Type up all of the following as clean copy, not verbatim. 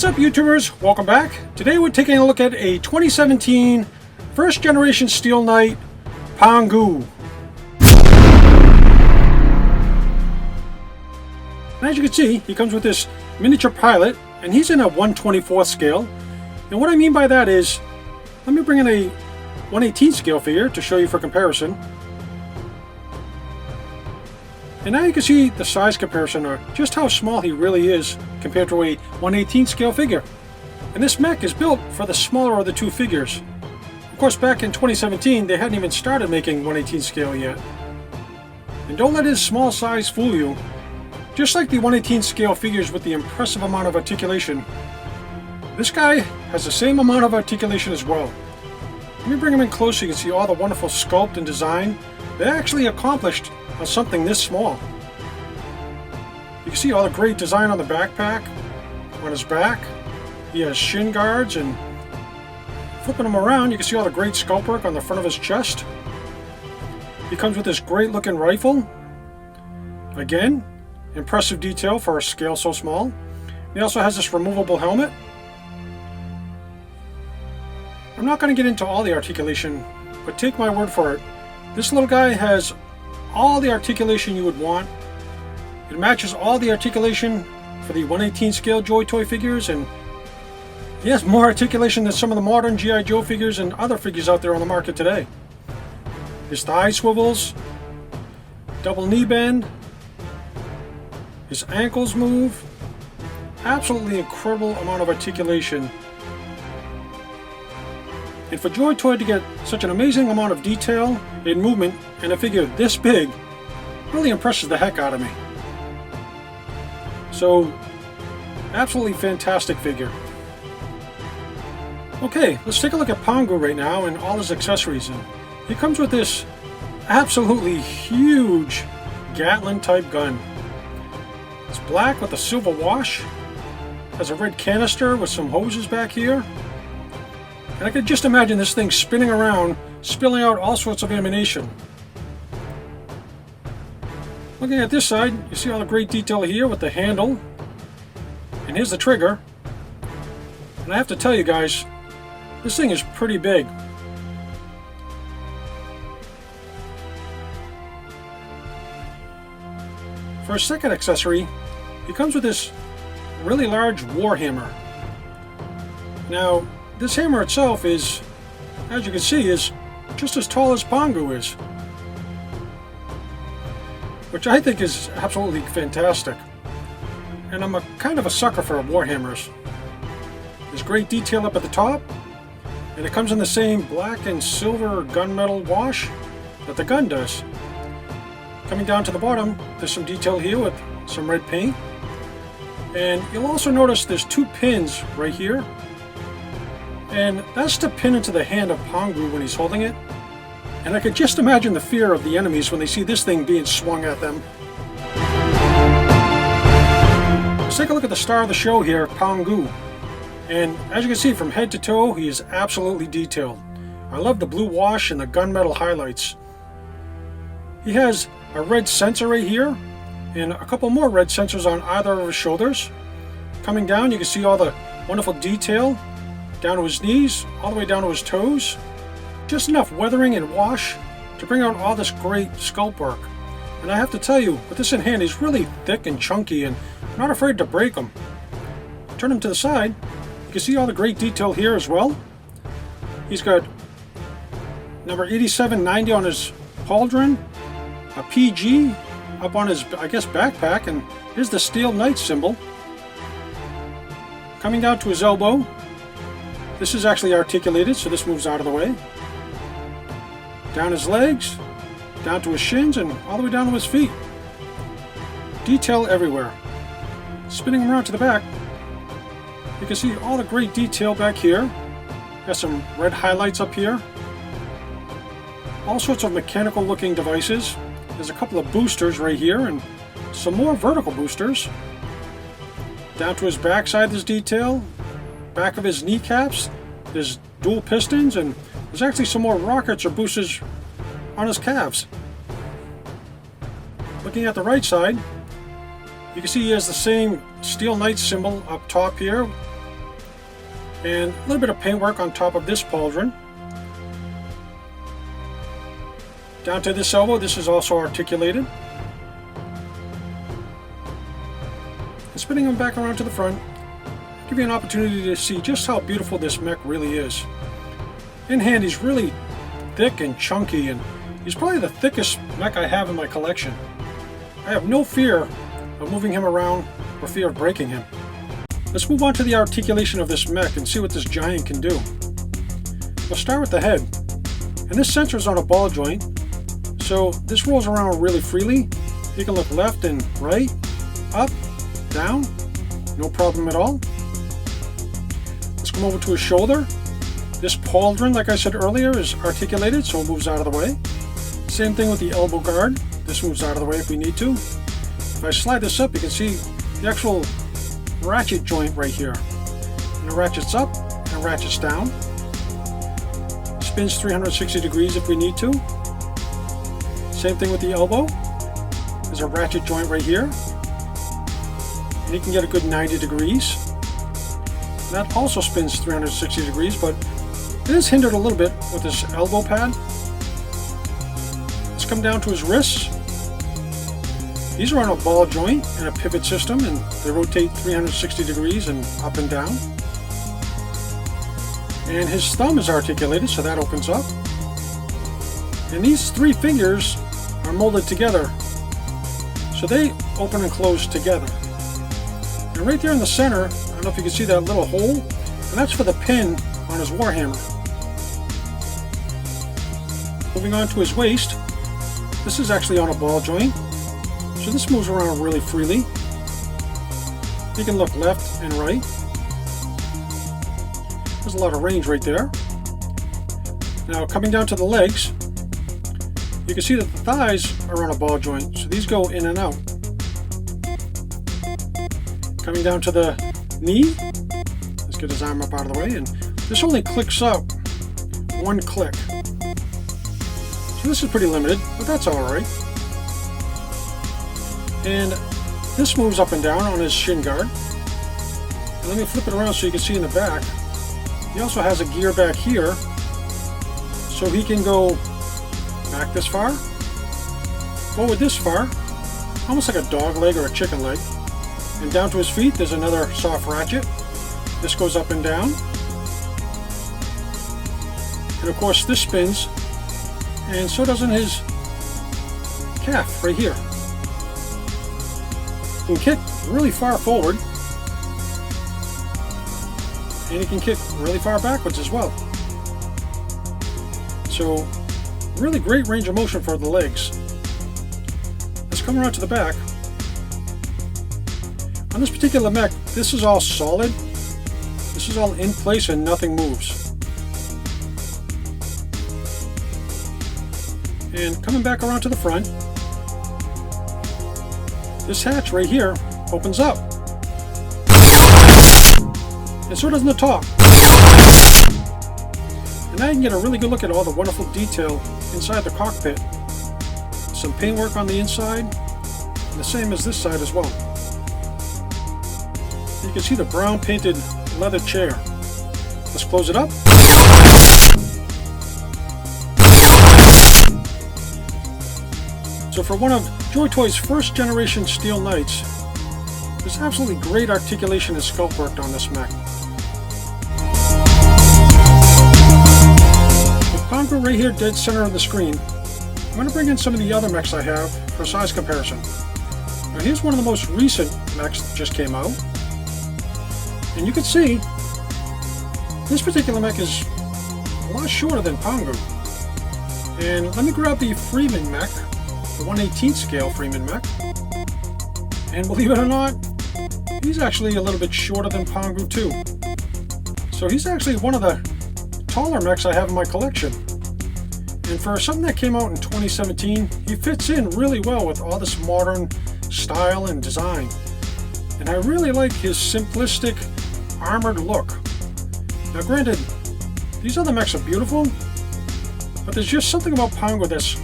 What's up, YouTubers? Welcome back. Today we're taking a look at a 2017 first generation Steel Knight PANGU. And as you can see, he comes with this miniature pilot, and he's in a 1/24 scale. And what I mean by that is, let me bring in a 1/18 scale figure to show you for comparison. And now you can see the size comparison, or just how small he really is compared to a 1/18 scale figure. And this mech is built for the smaller of the two figures. Of course, back in 2017, they hadn't even started making 1/18 scale yet. And don't let his small size fool you. Just like the 1/18 scale figures with the impressive amount of articulation, this guy has the same amount of articulation as well. Let me bring him in close so you can see all the wonderful sculpt and design they actually accomplished on something this small. You can see all the great design on the backpack, on his back. He has shin guards, and flipping him around you can see all the great sculpt work on the front of his chest. He comes with this great looking rifle. Again, impressive detail for a scale so small. He also has this removable helmet. I'm not going to get into all the articulation, but take my word for it, this little guy has all the articulation you would want. It matches all the articulation for the 1/18 scale Joy Toy figures, and he has more articulation than some of the modern G.I. Joe figures and other figures out there on the market today. His thigh swivels, double knee bend, his ankles move. Absolutely incredible amount of articulation. And for Joy Toy to get such an amazing amount of detail and movement in a figure this big really impresses the heck out of me. So, absolutely fantastic figure. Okay, let's take a look at PANGU right now and all his accessories. And he comes with this absolutely huge Gatling type gun. It's black with a silver wash, has a red canister with some hoses back here. And I could just imagine this thing spinning around, spilling out all sorts of ammunition. Looking at this side, you see all the great detail here with the handle. And here's the trigger. And I have to tell you guys, this thing is pretty big. For a second accessory, he comes with this really large war hammer. Now, this hammer itself is, as you can see, is just as tall as PANGU is, which I think is absolutely fantastic. And I'm kind of a sucker for war hammers. There's great detail up at the top, and it comes in the same black and silver gunmetal wash that the gun does. Coming down to the bottom, there's some detail here with some red paint. And you'll also notice there's two pins right here. And that's to pin into the hand of PANGU when he's holding it. And I could just imagine the fear of the enemies when they see this thing being swung at them. Let's take a look at the star of the show here, PANGU. And as you can see, from head to toe, he is absolutely detailed. I love the blue wash and the gunmetal highlights. He has a red sensor right here, and a couple more red sensors on either of his shoulders. Coming down, you can see all the wonderful detail down to his knees, all the way down to his toes. Just enough weathering and wash to bring out all this great sculpt work. And I have to tell you, with this in hand, he's really thick and chunky, and I'm not afraid to break him. Turn him to the side, you can see all the great detail here as well. He's got number 8790 on his pauldron, a PG up on his, I guess, backpack, and here's the Steel Knight symbol. Coming down to his elbow, this is actually articulated, so this moves out of the way. Down his legs, down to his shins, and all the way down to his feet. Detail everywhere. Spinning him around to the back, you can see all the great detail back here. Got some red highlights up here. All sorts of mechanical looking devices. There's a couple of boosters right here, and some more vertical boosters. Down to his backside there's detail. Back of his kneecaps, there's dual pistons, and there's actually some more rockets or boosters on his calves. Looking at the right side, you can see he has the same Steel Knight symbol up top here And a little bit of paintwork on top of this pauldron. Down to this elbow, this is also articulated. And spinning them back around to the front, give you an opportunity to see just how beautiful this mech really is. In hand, he's really thick and chunky, and he's probably the thickest mech I have in my collection. I have no fear of moving him around or fear of breaking him. Let's move on to the articulation of this mech and see what this giant can do. We'll start with the head. And this centers on a ball joint, so this rolls around really freely. You can look left and right, up, down, no problem at all. Let's come over to his shoulder. This pauldron, like I said earlier, is articulated, so it moves out of the way. Same thing with the elbow guard. This moves out of the way if we need to. If I slide this up, you can see the actual ratchet joint right here. And it ratchets up and it ratchets down. Spins 360 degrees if we need to. Same thing with the elbow. There's a ratchet joint right here. And you can get a good 90 degrees. And that also spins 360 degrees, but it is hindered a little bit with this elbow pad. Let's come down to his wrists. These are on a ball joint and a pivot system, and they rotate 360 degrees and up and down. And his thumb is articulated, so that opens up. And these three fingers are molded together, so they open and close together. And right there in the center, I don't know if you can see that little hole, and that's for the pin on his warhammer. Moving on to his waist, this is actually on a ball joint, so this moves around really freely. You can look left and right. There's a lot of range right there. Now coming down to the legs, you can see that the thighs are on a ball joint, so these go in and out. Coming down to the knee, let's get his arm up out of the way, and this only clicks up one click. So this is pretty limited, but that's alright. And this moves up and down on his shin guard. And let me flip it around so you can see in the back. He also has a gear back here, so he can go back this far, forward this far, almost like a dog leg or a chicken leg. And down to his feet, there's another soft ratchet. This goes up and down. And of course this spins, and so does in his calf right here. He can kick really far forward, and he can kick really far backwards as well. So really great range of motion for the legs. Let's come around to the back. On this particular mech, this is all solid. This is all in place and nothing moves. And coming back around to the front, this hatch right here opens up. And so does the top. And now you can get a really good look at all the wonderful detail inside the cockpit. Some paintwork on the inside, and the same as this side as well. You can see the brown painted leather chair. Let's close it up. So for one of Joy Toy's first generation steel knights, there's absolutely great articulation and sculpt work on this mech. With PANGU right here dead center of the screen, I'm going to bring in some of the other mechs I have for size comparison. Now here's one of the most recent mechs that just came out. And you can see, this particular mech is a lot shorter than PANGU. And let me grab the Freeman mech, the 1/18 scale Freeman mech. And believe it or not, he's actually a little bit shorter than PANGU too. So he's actually one of the taller mechs I have in my collection. And for something that came out in 2017, he fits in really well with all this modern style and design. And I really like his simplistic armored look. Now granted, these other mechs are beautiful, but there's just something about PANGU that's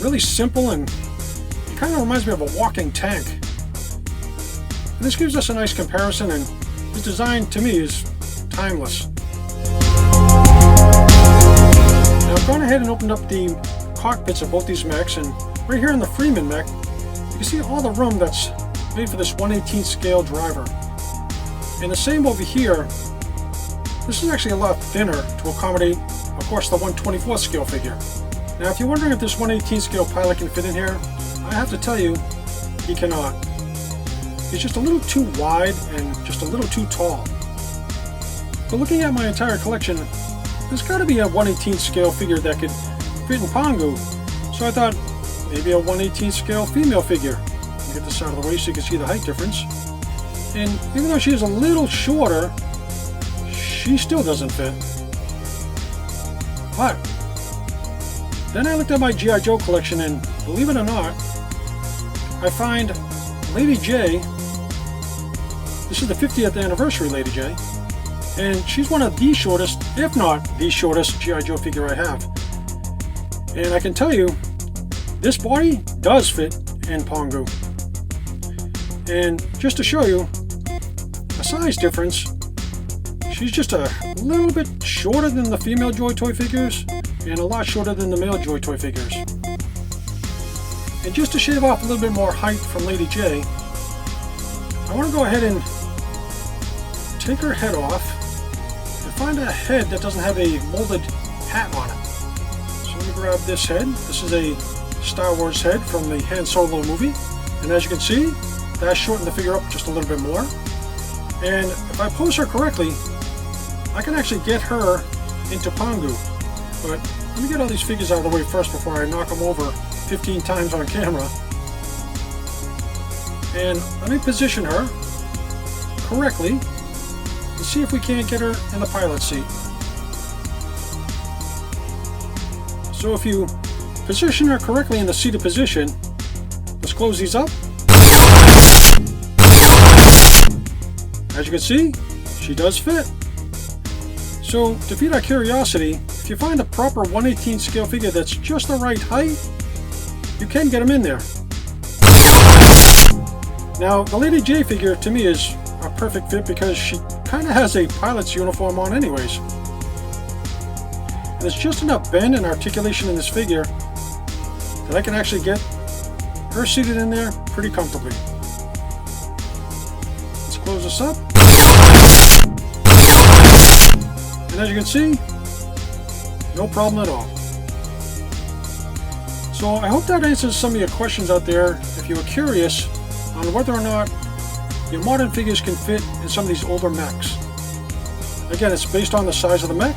really simple, and it kind of reminds me of a walking tank. And this gives us a nice comparison, and his design to me is timeless. Now I've gone ahead and opened up the cockpits of both these mechs, and right here in the Freeman mech, you can see all the room that's made for this 1/18 scale driver. And the same over here. This is actually a lot thinner to accommodate, of course, the 1/24 scale figure. Now, if you're wondering if this 1/18 scale pilot can fit in here, I have to tell you, he cannot. He's just a little too wide and just a little too tall. But looking at my entire collection, there's got to be a 1/18 scale figure that could fit in PANGU. So I thought, maybe a 1/18 scale female figure. I'll get this out of the way so you can see the height difference. And even though she is a little shorter, she still doesn't fit. But then I looked at my G.I. Joe collection, and believe it or not, I find Lady J. This is the 50th anniversary Lady J. And she's one of the shortest, if not the shortest, G.I. Joe figure I have. And I can tell you, this body does fit in PANGU. And just to show you a size difference, she's just a little bit shorter than the female Joy Toy figures and a lot shorter than the male Joy Toy figures. And just to shave off a little bit more height from Lady J, I want to go ahead and take her head off and find a head that doesn't have a molded hat on it. So let me grab this head. This is a Star Wars head from the Han Solo movie. And as you can see, that shortened the figure up just a little bit more. And if I pose her correctly, I can actually get her into PANGU. But let me get all these figures out of the way first before I knock them over 15 times on camera. And let me position her correctly and see if we can't get her in the pilot seat. So if you position her correctly in the seated position, let's close these up. As you can see, she does fit. So to feed our curiosity, if you find the proper 1/18 scale figure that's just the right height, you can get them in there. Now the Lady J figure to me is a perfect fit because she kind of has a pilot's uniform on anyways. And there's just enough bend and articulation in this figure that I can actually get her seated in there pretty comfortably. Let's close this up. And as you can see, no problem at all. So I hope that answers some of your questions out there if you were curious on whether or not your modern figures can fit in some of these older mechs. Again, it's based on the size of the mech,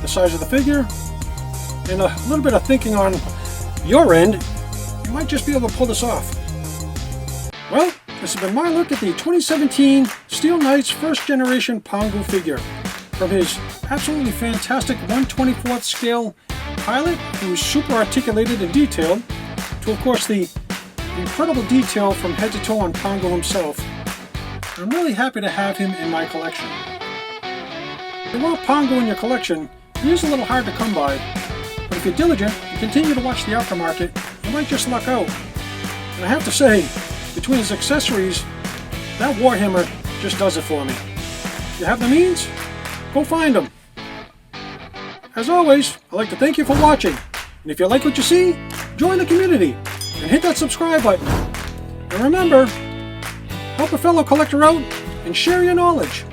the size of the figure, and a little bit of thinking on your end. You might just be able to pull this off. Well, this has been my look at the 2017 Steel Knight's first generation PANGU figure. From his absolutely fantastic 1/24th scale pilot, who's super articulated and detailed, to of course the incredible detail from head to toe on PANGU himself. I'm really happy to have him in my collection. If you want PANGU in your collection, he is a little hard to come by, but if you're diligent and continue to watch the aftermarket, you might just luck out. And I have to say, between his accessories, that Warhammer just does it for me. If you have the means, go find them. As always, I'd like to thank you for watching. And if you like what you see, join the community and hit that subscribe button. And remember, help a fellow collector out and share your knowledge.